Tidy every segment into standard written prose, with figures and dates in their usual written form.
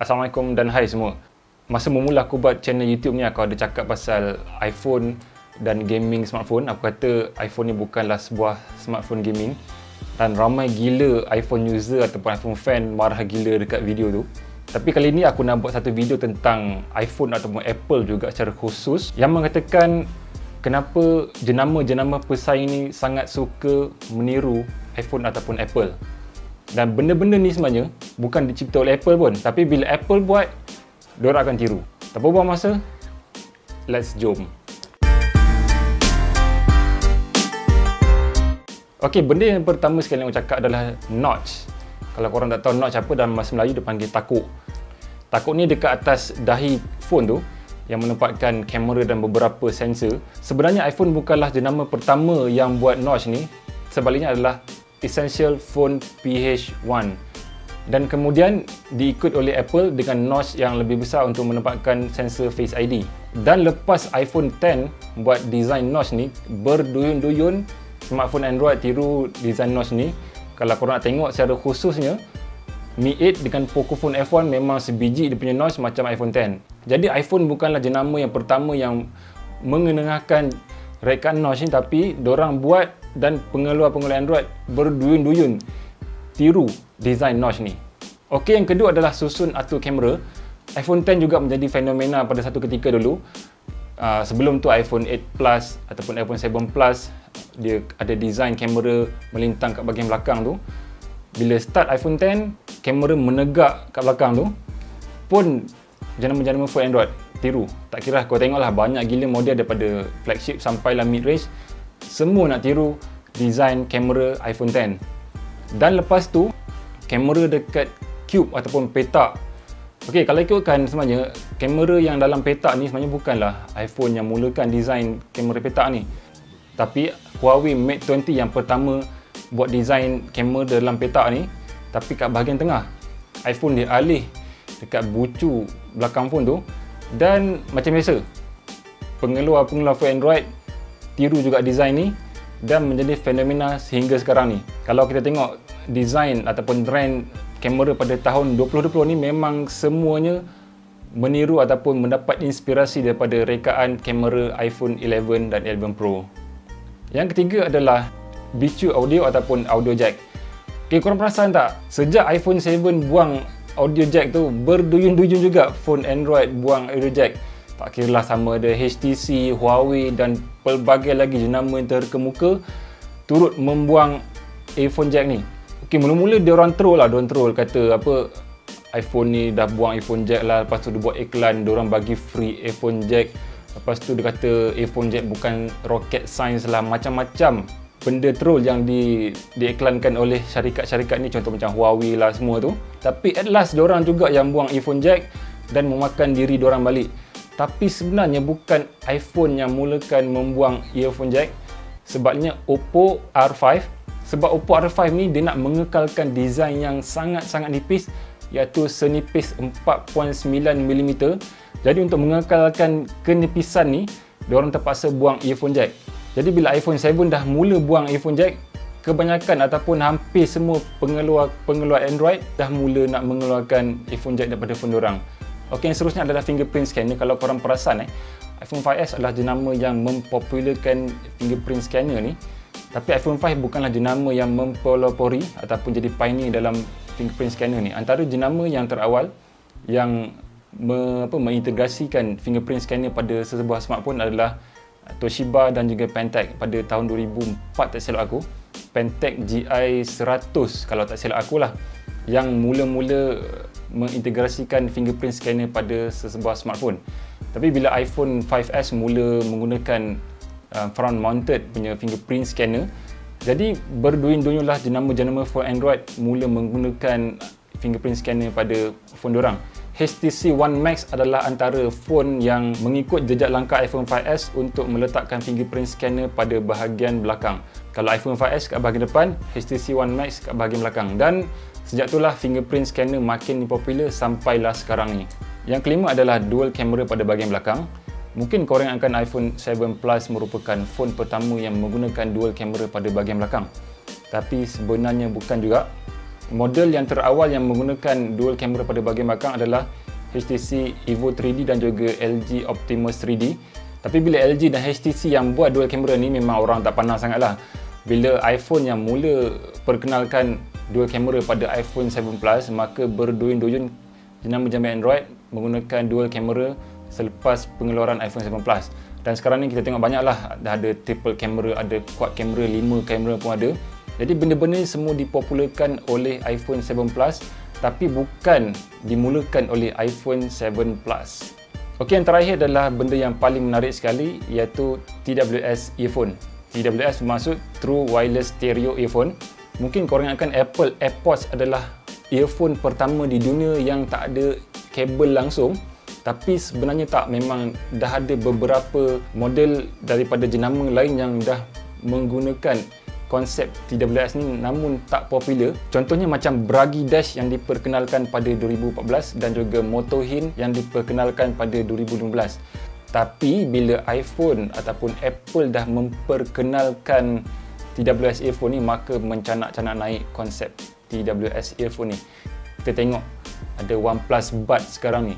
Assalamualaikum dan hai semua. Masa memula aku buat channel YouTube ni, aku ada cakap pasal iPhone dan gaming smartphone. Aku kata iPhone ni bukanlah sebuah smartphone gaming, dan ramai gila iPhone user ataupun iPhone fan marah gila dekat video tu. Tapi kali ni aku nak buat satu video tentang iPhone ataupun Apple juga secara khusus, yang mengatakan kenapa jenama-jenama pesaing ni sangat suka meniru iPhone ataupun Apple. Dan benda-benda ni sebenarnya bukan dicipta oleh Apple pun, tapi bila Apple buat, diorang akan tiru. Tanpa buang masa, let's jom. Okey, benda yang pertama sekali yang aku cakap adalah notch. Kalau korang tak tahu notch apa, dalam bahasa Melayu dia panggil takuk. Takuk ni dekat atas dahi phone tu yang menempatkan kamera dan beberapa sensor. Sebenarnya iPhone bukanlah jenama pertama yang buat notch ni. Sebaliknya adalah Essential Phone PH1, dan kemudian diikut oleh Apple dengan notch yang lebih besar untuk menempatkan sensor Face ID. Dan lepas iPhone X buat design notch ni, berduyun-duyun smartphone Android tiru design notch ni. Kalau korang nak tengok secara khususnya, Mi 8 dengan Pocophone F1 memang sebiji dia punya notch macam iPhone X. Jadi iPhone bukanlah jenama yang pertama yang mengenengahkan rekaan notch ni, tapi diorang buat dan pengeluar-pengeluar Android berduyun-duyun tiru design notch ni. Okey, yang kedua adalah susun atur kamera. iPhone X juga menjadi fenomena pada satu ketika dulu. Sebelum tu iPhone 8 Plus ataupun iPhone 7 Plus, dia ada design kamera melintang kat bahagian belakang tu. Bila start iPhone X, kamera menegak kat belakang tu, pun jenama-jenama phone Android tiru. Tak kira kau tengoklah, banyak gila model daripada flagship sampailah mid-range, semua nak tiru design kamera iPhone X. Dan lepas tu, kamera dekat cube ataupun petak. Okey, kalau ikutkan sebenarnya, kamera yang dalam petak ni sebenarnya bukanlah iPhone yang mulakan design kamera petak ni. Tapi Huawei Mate 20 yang pertama buat design kamera dalam petak ni, tapi kat bahagian tengah. iPhone dia alih dekat bucu belakang phone tu, dan macam biasa, pengeluar-pengeluar phone Android tiru juga design ni dan menjadi fenomena sehingga sekarang ni. Kalau kita tengok design ataupun trend kamera pada tahun 2020 ni, memang semuanya meniru ataupun mendapat inspirasi daripada rekaan kamera iPhone 11 dan 11 Pro. Yang ketiga adalah bicu audio ataupun audio jack. Okay, korang perasan tak? Sejak iPhone 7 buang audio jack tu, berduyun-duyun juga phone Android buang audio jack. Tak kiralah sama ada HTC, Huawei dan pelbagai lagi jenama yang terkemuka turut membuang earphone jack ni. Okey, mula-mula diorang troll kata apa, iPhone ni dah buang earphone jack lah. Lepas tu dia buat iklan, diorang bagi free earphone jack. Lepas tu dia kata earphone jack bukan rocket science lah, macam-macam benda troll yang diiklankan oleh syarikat-syarikat ni, contoh macam Huawei lah semua tu. Tapi at last diorang juga yang buang earphone jack dan memakan diri diorang balik. Tapi sebenarnya bukan iPhone yang mulakan membuang earphone jack, sebabnya Oppo R5. Sebab Oppo R5 ni dia nak mengekalkan design yang sangat-sangat nipis, iaitu senipis 4.9mm. Jadi untuk mengekalkan kenipisan ni, diorang terpaksa buang earphone jack. Jadi bila iPhone 7 dah mula buang earphone jack, kebanyakan ataupun hampir semua pengeluar Android dah mula nak mengeluarkan earphone jack daripada phone diorang. Okey, yang seterusnya adalah fingerprint scanner. Kalau korang perasan, iPhone 5S adalah jenama yang mempopularkan fingerprint scanner ni. Tapi iPhone 5 bukanlah jenama yang mempelopori ataupun jadi pioneer dalam fingerprint scanner ni. Antara jenama yang terawal yang mengintegrasikan fingerprint scanner pada sesebuah smartphone adalah Toshiba dan juga Pentec pada tahun 2004 tak silap aku. Pentec GI100 kalau tak silap aku lah, yang mula-mula mengintegrasikan fingerprint scanner pada sesebuah smartphone. Tapi bila iPhone 5S mula menggunakan front mounted punya fingerprint scanner, jadi berduyun-duyunlah jenama-jenama phone Android mula menggunakan fingerprint scanner pada phone diorang. HTC One Max adalah antara phone yang mengikut jejak langkah iPhone 5S untuk meletakkan fingerprint scanner pada bahagian belakang. Kalau iPhone 5S kat bahagian depan, HTC One Max kat bahagian belakang. Dan sejak itulah fingerprint scanner makin popular sampailah sekarang ni. Yang kelima adalah dual kamera pada bahagian belakang. Mungkin korang yang akan iPhone 7 Plus merupakan phone pertama yang menggunakan dual kamera pada bahagian belakang. Tapi sebenarnya bukan juga. Model yang terawal yang menggunakan dual kamera pada bahagian belakang adalah HTC Evo 3D dan juga LG Optimus 3D. Tapi bila LG dan HTC yang buat dual kamera ni, memang orang tak pandang sangatlah. Bila iPhone yang mula perkenalkan dual kamera pada iPhone 7 Plus, maka berduyun-duyun jenama jami Android menggunakan dual kamera selepas pengeluaran iPhone 7 Plus. Dan sekarang ni kita tengok banyaklah, dah ada triple kamera, ada quad kamera, 5 kamera pun ada. Jadi benda-benda ni semua dipopularkan oleh iPhone 7 Plus, tapi bukan dimulakan oleh iPhone 7 Plus. Okey, yang terakhir adalah benda yang paling menarik sekali, iaitu TWS earphone. TWS bermaksud True Wireless Stereo Earphone. Mungkin korang ingatkan Apple AirPods adalah earphone pertama di dunia yang tak ada kabel langsung. Tapi sebenarnya tak, memang dah ada beberapa model daripada jenama lain yang dah menggunakan konsep TWS ni, namun tak popular. Contohnya macam Bragi Dash yang diperkenalkan pada 2014 dan juga Motohin yang diperkenalkan pada 2015. Tapi bila iPhone ataupun Apple dah memperkenalkan TWS earphone ni, maka mencanak-canak naik konsep TWS earphone ni. Kita tengok ada OnePlus Buds sekarang ni,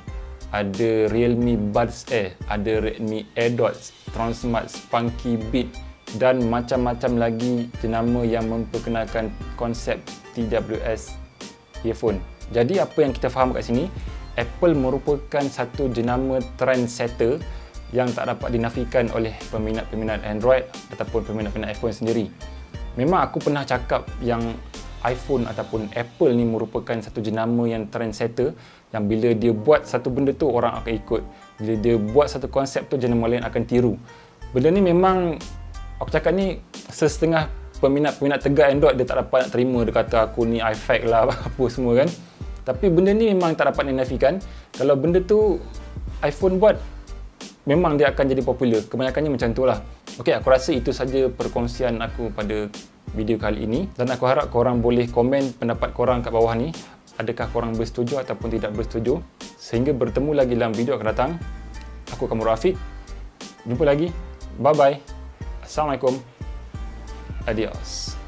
ada Realme Buds Air, ada Redmi AirDots, Transmart Spunky Beat dan macam-macam lagi jenama yang memperkenalkan konsep TWS earphone. Jadi apa yang kita faham kat sini, Apple merupakan satu jenama trendsetter yang tak dapat dinafikan oleh peminat-peminat Android ataupun peminat-peminat iPhone sendiri. Memang aku pernah cakap yang iPhone ataupun Apple ni merupakan satu jenama yang trendsetter, yang bila dia buat satu benda tu orang akan ikut. Bila dia buat satu konsep tu, jenama lain akan tiru. Benda ni memang, aku cakap ni, setengah peminat-peminat tegar Android dia tak dapat nak terima. Dia kata aku ni iFact lah apa semua kan. Tapi benda ni memang tak dapat dinafikan. Kalau benda tu iPhone buat, memang dia akan jadi popular. Kebanyakannya macam tu lah. Okey, aku rasa itu saja perkongsian aku pada video kali ini. Dan aku harap korang boleh komen pendapat korang kat bawah ni. Adakah korang bersetuju ataupun tidak bersetuju. Sehingga bertemu lagi dalam video akan datang. Aku Kamu Rafiq. Jumpa lagi. Bye-bye. Assalamualaikum. Adios.